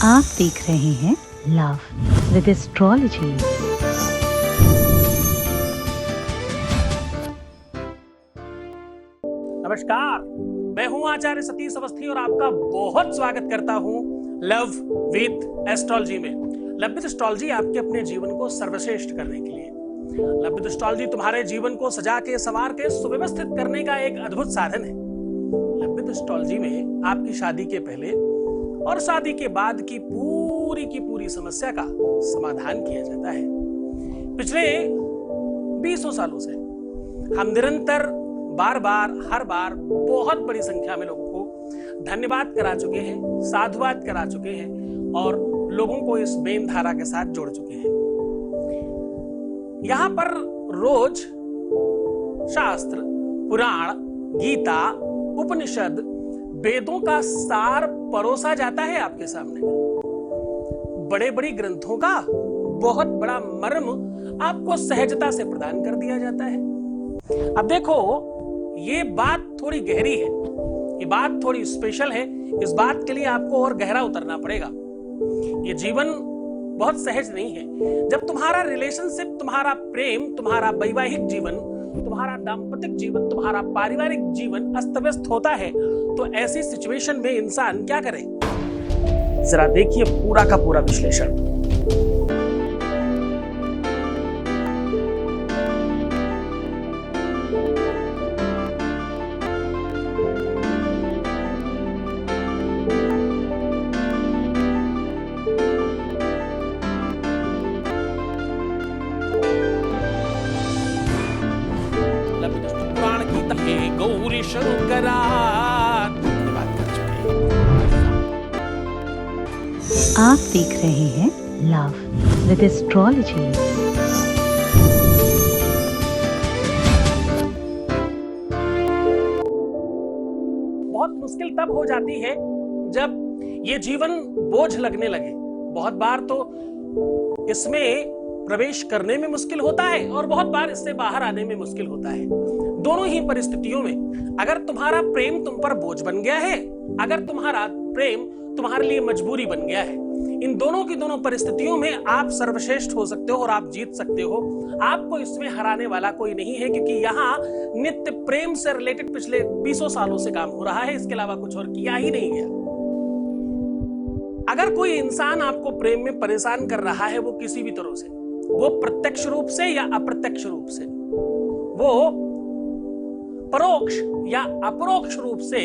आप देख रहे हैं लव विद एस्ट्रोलॉजी। नमस्कार, मैं हूं आचार्य सतीश अवस्थी और आपका बहुत स्वागत करता हूं लव विद एस्ट्रोलॉजी में। लव विद एस्ट्रोलॉजी आपके अपने जीवन को सर्वश्रेष्ठ करने के लिए, लव विद एस्ट्रोलॉजी तुम्हारे जीवन को सजा के संवार के सुव्यवस्थित करने का एक अद्भुत साधन है। लव विद एस्ट्रोलॉजी में आपकी शादी के पहले और शादी के बाद की पूरी समस्या का समाधान किया जाता है। पिछले 20 सालों से हम निरंतर बार हर बार बहुत बड़ी संख्या में लोगों को धन्यवाद करा चुके हैं, साधुवाद करा चुके हैं और लोगों को इस मेन धारा के साथ जोड़ चुके हैं। यहां पर रोज शास्त्र, पुराण, गीता, उपनिषद, वेदों का सार परोसा जाता है आपके सामने। बड़े बड़े ग्रंथों का बहुत बड़ा मर्म आपको सहजता से प्रदान कर दिया जाता है। अब देखो, ये बात थोड़ी गहरी है, ये बात थोड़ी स्पेशल है। इस बात के लिए आपको और गहरा उतरना पड़ेगा। ये जीवन बहुत सहज नहीं है। जब तुम्हारा रिलेशनशिप, तुम्हारा प्रेम, तुम्हारा वैवाहिक जीवन, तुम्हारा दाम्पत्य जीवन, तुम्हारा पारिवारिक जीवन अस्त व्यस्त होता है, तो ऐसी सिचुएशन में इंसान क्या करे? जरा देखिए पूरा का पूरा विश्लेषण। पुराण की तहे गौरी शंकरा बात कर चुके हैं। आप देख रहे हैं लव विद एस्ट्रोलॉजी। बहुत मुश्किल तब हो जाती है जब ये जीवन बोझ लगने लगे। बहुत बार तो इसमें प्रवेश करने में मुश्किल होता है और बहुत बार इससे बाहर आने में मुश्किल होता है। दोनों ही परिस्थितियों में अगर तुम्हारा प्रेम तुम पर बोझ बन गया है, अगर तुम्हारा प्रेम तुम्हारे लिए मजबूरी बन गया है, इन दोनों की दोनों परिस्थितियों में आप सर्वश्रेष्ठ हो सकते हो और आप जीत सकते हो। आपको इसमें हराने वाला कोई नहीं है, क्योंकि यहाँ नित्य प्रेम से रिलेटेड पिछले 20 सालों से काम हो रहा है। इसके अलावा कुछ और किया ही नहीं गया। अगर कोई इंसान आपको प्रेम में परेशान कर रहा है, वो किसी भी तरह से, वो प्रत्यक्ष रूप से या अप्रत्यक्ष रूप से, वो परोक्ष या अपरोक्ष रूप से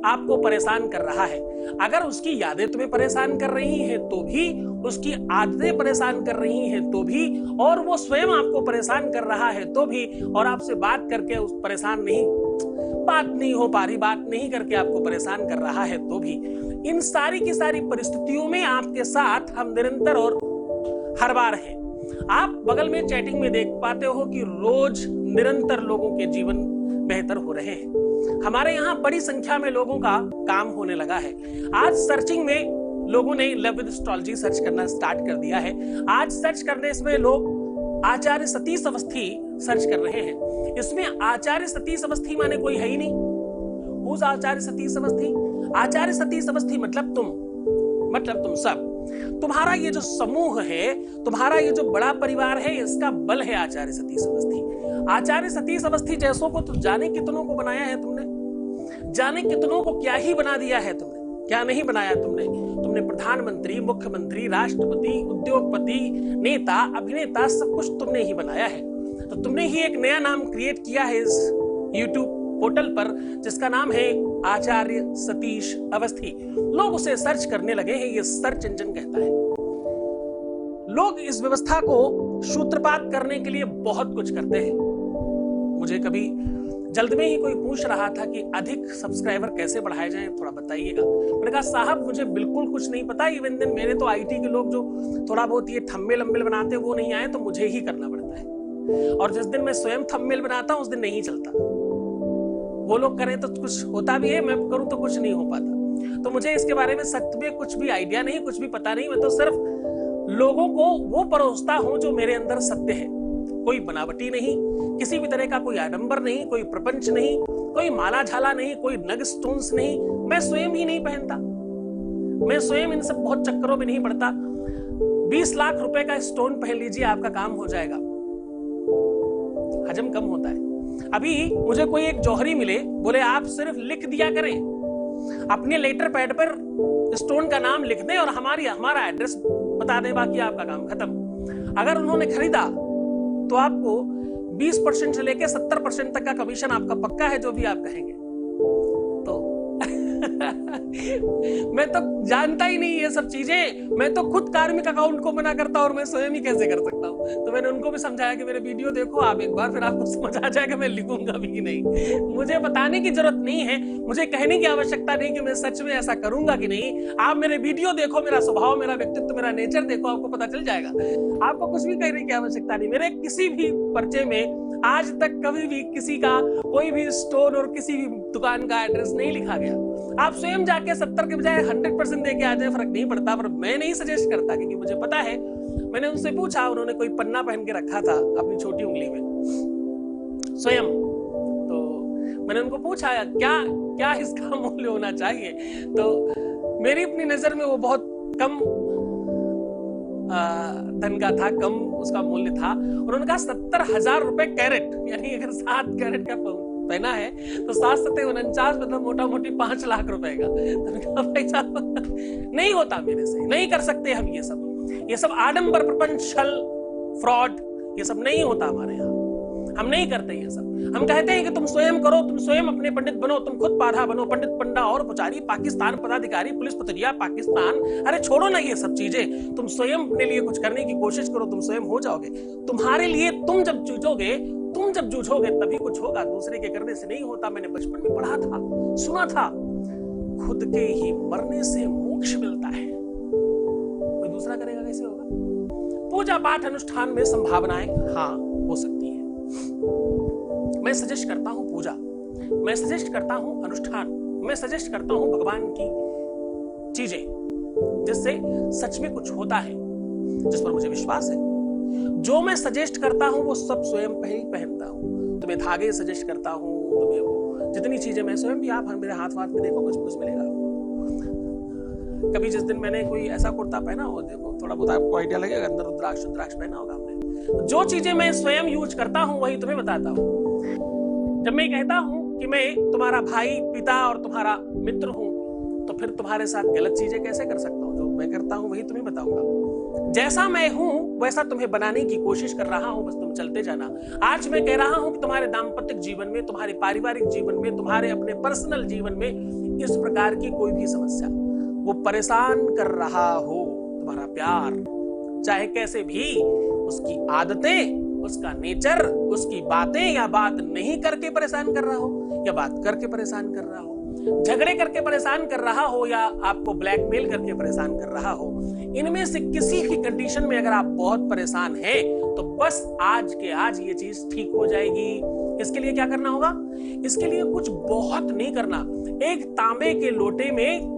आपको परेशान कर रहा है, अगर उसकी यादें तुम्हें परेशान कर रही हैं तो भी, उसकी आदतें परेशान कर रही हैं तो भी, और वो स्वयं आपको परेशान कर रहा है तो भी, और आपसे बात करके उस बात नहीं हो पा रही, बात नहीं करके आपको परेशान कर रहा है तो भी, इन सारी की सारी परिस्थितियों में आपके साथ हम निरंतर और हर बार हैं। आप बगल में चैटिंग में देख पाते हो कि रोज निरंतर लोगों के जीवन बेहतर हो रहे हैं। हमारे यहाँ बड़ी संख्या में लोगों का काम होने लगा है। आज सर्चिंग में लोगों ने लव विद एस्ट्रोलॉजी सर्च करना स्टार्ट कर दिया है। आज सर्च करने इसमें लोग आचार्य सतीश अवस्थी सर्च कर रहे हैं। इसमें आचार्य सतीश अवस्थी माने कोई है ही नहीं। Who's आचार्य सतीश अवस्थी? आचार्य सतीश अवस्थी मतलब तुम सब। तुम्हारा ये जो समूह है, तुम्हारा ये जो बड़ा परिवार है, इसका बल है आचार्य सतीश अवस्थी। आचार्य सतीश अवस्थी जैसों को तो जाने कितनों को बनाया है तुमने, जाने कितनों को क्या ही बना दिया है तुमने, क्या नहीं बनाया तुमने प्रधानमंत्री, मुख्यमंत्री, राष्ट्रपति, उद्योगपति, नेता, अभिनेता, सब कुछ तुमने ही बनाया है। तो तुमने ही एक नया नाम क्रिएट किया है इस YouTube पोर्टल पर, जिसका नाम है आचार्य सतीश अवस्थी। लोग उसे सर्च करने लगे हैं, ये सर्च इंजन कहता है। लोग इस व्यवस्था को सूत्रपात करने के लिए बहुत कुछ करते हैं। मुझे कभी जल्द में ही कोई पूछ रहा था कि अधिक सब्सक्राइबर कैसे बढ़ाए जाएं, थोड़ा बताइएगा। मैंने कहा साहब मुझे बिल्कुल कुछ नहीं पता। इवन दिन मेरे तो आईटी के लोग जो थोड़ा बहुत ये थंबनेल बनाते हैं वो नहीं आए, तो मुझे ही करना पड़ता है। और जिस दिन मैं स्वयं थंबनेल बनाता हूं उस दिन नहीं चलता। वो लोग करें तो कुछ होता भी है, मैं करूं तो कुछ नहीं हो पाता। तो मुझे इसके बारे में सत्य में कुछ भी आइडिया नहीं, कुछ भी पता नहीं। मैं तो सिर्फ लोगों को वो परोसता हूं जो मेरे अंदर सत्य है। कोई बनावटी नहीं, किसी भी तरह का कोई आडंबर नहीं, कोई प्रपंच नहीं, कोई माला झाला नहीं, कोई नग स्टोन्स नहीं, मैं स्वयं ही नहीं पहनता। मैं स्वयं इन सब बहुत चक्करों में नहीं पड़ता। 20 लाख रुपए का स्टोन पहन लीजिए, आपका काम हो जाएगा। हजम कम होता है। अभी मुझे कोई एक जौहरी मिले, बोले आप सिर्फ लिख दिया करें, अपने लेटर पैड पर स्टोन का नाम लिख दें और हमारा एड्रेस बता दें, बाकी आपका काम खत्म। अगर उन्होंने खरीदा तो आपको 20% से लेकर 70% तक का कमीशन आपका पक्का है, जो भी आप कहेंगे। तो मैं तो जानता ही नहीं ये सब चीजें, मैं तो खुद कार्मिक अकाउंट को मना करता और मैं स्वयं ही कैसे कर सकता हूँ। तो मैंने उनको भी समझाया कि मेरे वीडियो देखो आप एक बार, फिर आपको समझ आ जाएगा मैं लिखूंगा भी कि नहीं। मुझे बताने की जरूरत नहीं है, मुझे कहने की आवश्यकता नहीं कि मैं सच में ऐसा करूंगा कि नहीं। आप मेरे वीडियो देखो, मेरा स्वभाव, मेरा व्यक्तित्व, मेरा नेचर देखो, आपको पता चल जाएगा। आपको कुछ भी कहने की आवश्यकता नहीं। मेरे किसी भी पर्चे में आज तक कभी भी किसी का कोई भी स्टोर और किसी भी दुकान का एड्रेस नहीं लिखा गया। आप स्वयं जाके 70 के बजाय 100% देके आ जाए, फर्क नहीं पड़ता, पर मैं नहीं सजेस्ट करता, क्योंकि मुझे पता है। मैंने उनसे पूछा, उन्होंने कोई पन्ना पहन के रखा था अपनी छोटी उंगली में स्वयं। तो मैंने उनको पूछा क्या इसका मूल्य होना चाहिए, तो मेरी अपनी नजर में वो बहुत कम धन का था, कम उसका मूल्य था। उन्होंने कहा 70,000 रुपए कैरेट, यानी अगर 7 कैरेट का पहना है तो 7 7 49, मतलब मोटा मोटी 5 लाख रुपए का। तो भाई साहब नहीं होता मेरे से, नहीं कर सकते हम ये सब आडंबर, प्रपंच, छल, फ्रॉड, ये सब नहीं होता हमारे यहाँ। हम नहीं करते ये सब। हम कहते हैं कि तुम स्वयं करो, तुम स्वयं अपने पंडित बनो, तुम खुद पाधा बनो, पंडित, पंडा और पुजारी, पाकिस्तान पदाधिकारी, पुलिस पतरिया, पाकिस्तान। अरे छोड़ो ना ये सब चीजें, तुम स्वयं अपने लिए कुछ करने की कोशिश करो, तुम स्वयं हो जाओगे। तुम्हारे लिए तुम जब जूझोगे तभी कुछ होगा, दूसरे के करने से नहीं होता। मैंने बचपन में पढ़ा था, सुना था, खुद के ही मरने से मोक्ष मिलता है, कोई दूसरा करेगा कैसे होगा। पूजा पाठ अनुष्ठान में संभावनाएं हाँ हो सकती है। मैं सजेस्ट करता हूं पूजा, मैं सजेस्ट करता हूं अनुष्ठान, मैं सजेस्ट करता हूं भगवान की चीजें, जिससे सच में कुछ होता है, जिस पर मुझे विश्वास है। जो मैं सजेस्ट करता हूं वो सब स्वयं पहनता हूं। तुम्हें धागे सजेस्ट करता हूं, तुम्हें वो जितनी चीजें मैं स्वयं भी, आप मेरे हाथ में देखो, कुछ मिलेगा। कभी जिस दिन मैंने कोई ऐसा कुर्ता पहना हो, देखो थोड़ा बहुत आपको आइडिया लगेगा, अंदर रुद्राक्ष पहना होगा हमने। जो चीजें मैं स्वयं यूज करता हूं वही तुम्हें बताता हूं। जब मैं कहता हूं कि मैं तुम्हारा भाई, पिता और तुम्हारा मित्र हूं, तो फिर तुम्हारे साथ गलत चीजें कैसे कर सकता हूं। जो मैं करता हूं वही तुम्हें बताऊंगा। जैसा मैं हूं वैसा तुम्हें बनाने की कोशिश कर रहा हूं, बस तुम चलते जाना। आज मैं कह रहा हूं कि तुम्हारे दाम्पत्य जीवन में, तुम्हारे पारिवारिक जीवन में, तुम्हारे अपने पर्सनल जीवन में इस प्रकार की कोई भी समस्या, वो परेशान कर रहा हो तुम्हारा प्यार, चाहे कैसे भी, उसकी आदतें, उसका नेचर, उसकी बातें, या बात नहीं करके परेशान कर रहा हो या बात करके परेशान कर रहा हो, झगड़े करके परेशान कर रहा हो या आपको ब्लैकमेल करके परेशान कर रहा हो, इनमें से किसी भी कंडीशन में अगर आप बहुत परेशान हैं तो बस आज के आज ये चीज ठीक हो जाएगी। इसके लिए क्या करना होगा? इसके लिए कुछ बहुत नहीं करना। एक तांबे के लोटे में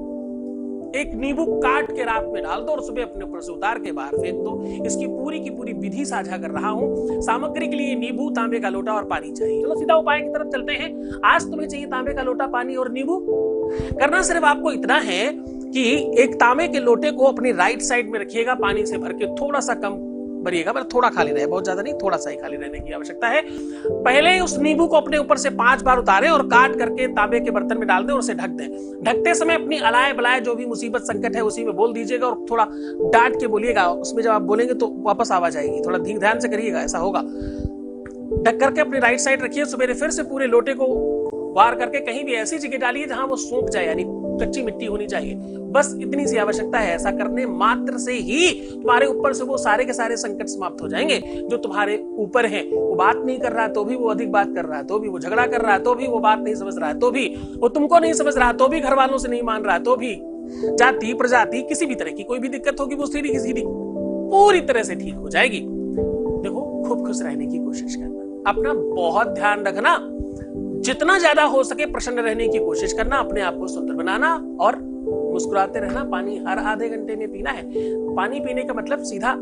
एक नींबू काट के रात में डाल दो और सुबह अपने ऊपर से उतार के बाहर फेंक दो। इसकी पूरी की पूरी विधि साझा कर रहा हूं। सामग्री के लिए नींबू, तांबे का लोटा और पानी चाहिए। चलो सीधा उपाय की तरफ चलते हैं। आज तुम्हें चाहिए तांबे का लोटा, पानी और नींबू। करना सिर्फ आपको इतना है कि एक तांबे के लोटे को अपनी राइट साइड में रखिएगा, पानी से भर के थोड़ा सा कम भरिएगा, मतलब थोड़ा खाली रहे, बहुत ज्यादा नहीं, थोड़ा सा ही खाली रहने की आवश्यकता है। पहले उस नींबू को अपने ऊपर से 5 बार उतारें और काट करके तांबे के बर्तन में डाल दें और उसे ढक दें। ढकते समय अपनी अलाय बलाय जो भी मुसीबत संकट है उसी में बोल दीजिएगा और थोड़ा डांट के बोलिएगा। उसमें जब आप बोलेंगे तो वापस आवाज आएगी, थोड़ा ध्यान से करिएगा, ऐसा होगा। ढक करके अपनी राइट साइड रखिए। सवेरे फिर से पूरे लोटे को वार करके कहीं भी ऐसी जगह डालिए जहां वो सूख जाए, यानी कच्ची मिट्टी होनी चाहिए। बस इतनी सी आवश्यकता है। ऐसा करने मात्र से ही तुम्हारे ऊपर से वो सारे के सारे संकट समाप्त हो जाएंगे जो तुम्हारे ऊपर हैं। वो बात नहीं कर रहा है तो भी वो अधिक बात कर रहा है, तो भी वो झगड़ा कर रहा है, तो भी वो बात नहीं समझ रहा है, तो भी वो तुमको नहीं समझ रहा है, तो भी घर वालों से नहीं मान रहा है, तो भी जाति प्रजाति किसी भी तरह की कोई भी दिक्कत होगी वो सीधी की सीधी पूरी तरह से ठीक हो जाएगी। देखो, खूब खुश रहने की कोशिश करना, अपना बहुत ध्यान रखना, जितना ज्यादा हो सके प्रसन्न रहने की कोशिश करना, अपने आप को सुंदर बनाना और मुस्कुराते रहना। पानी हर आधे घंटे में पीना है। पानी पीने का मतलब सीधा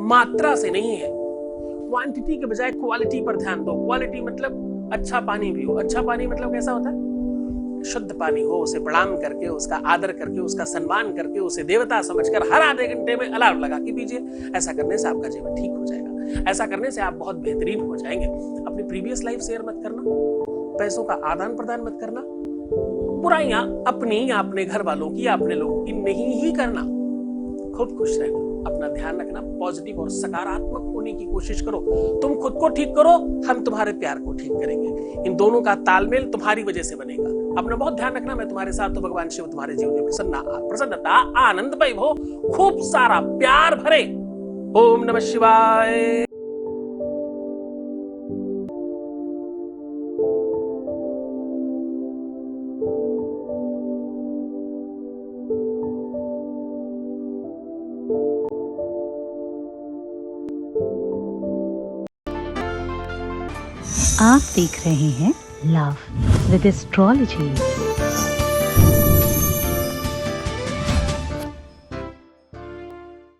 मात्रा से नहीं है, क्वांटिटी के बजाय क्वालिटी पर ध्यान दो। क्वालिटी मतलब अच्छा पानी पियो। अच्छा पानी मतलब कैसा होता है? शुद्ध पानी हो, उसे प्रणाम करके, उसका आदर करके, उसका सम्मान करके, उसे देवता समझकर हर आधे घंटे में अलार्म लगा के पीजिए। ऐसा करने से आपका जीवन ठीक हो जाएगा। ऐसा करने से आप बहुत बेहतरीन हो जाएंगे। अपनी प्रीवियस लाइफ शेयर मत करना, पैसों का आदान प्रदान मत करना, बुराइयां अपनी या अपने घर वालों की या अपने लोगों की नहीं ही करना। खुद खुश रहना, अपना ध्यान रखना, पॉजिटिव और सकारात्मक होने की कोशिश करो। तुम खुद को ठीक करो, हम तुम्हारे प्यार को ठीक करेंगे। इन दोनों का तालमेल तुम्हारी वजह से बनेगा। अपना बहुत ध्यान रखना। मैं तुम्हारे साथ, तो भगवान शिव तुम्हारे जीवन में प्रसन्नता, आनंद वैभव, खूब सारा प्यार भरे। ओम नमः शिवाय। आप देख रहे हैं लव विद एस्ट्रोलॉजी।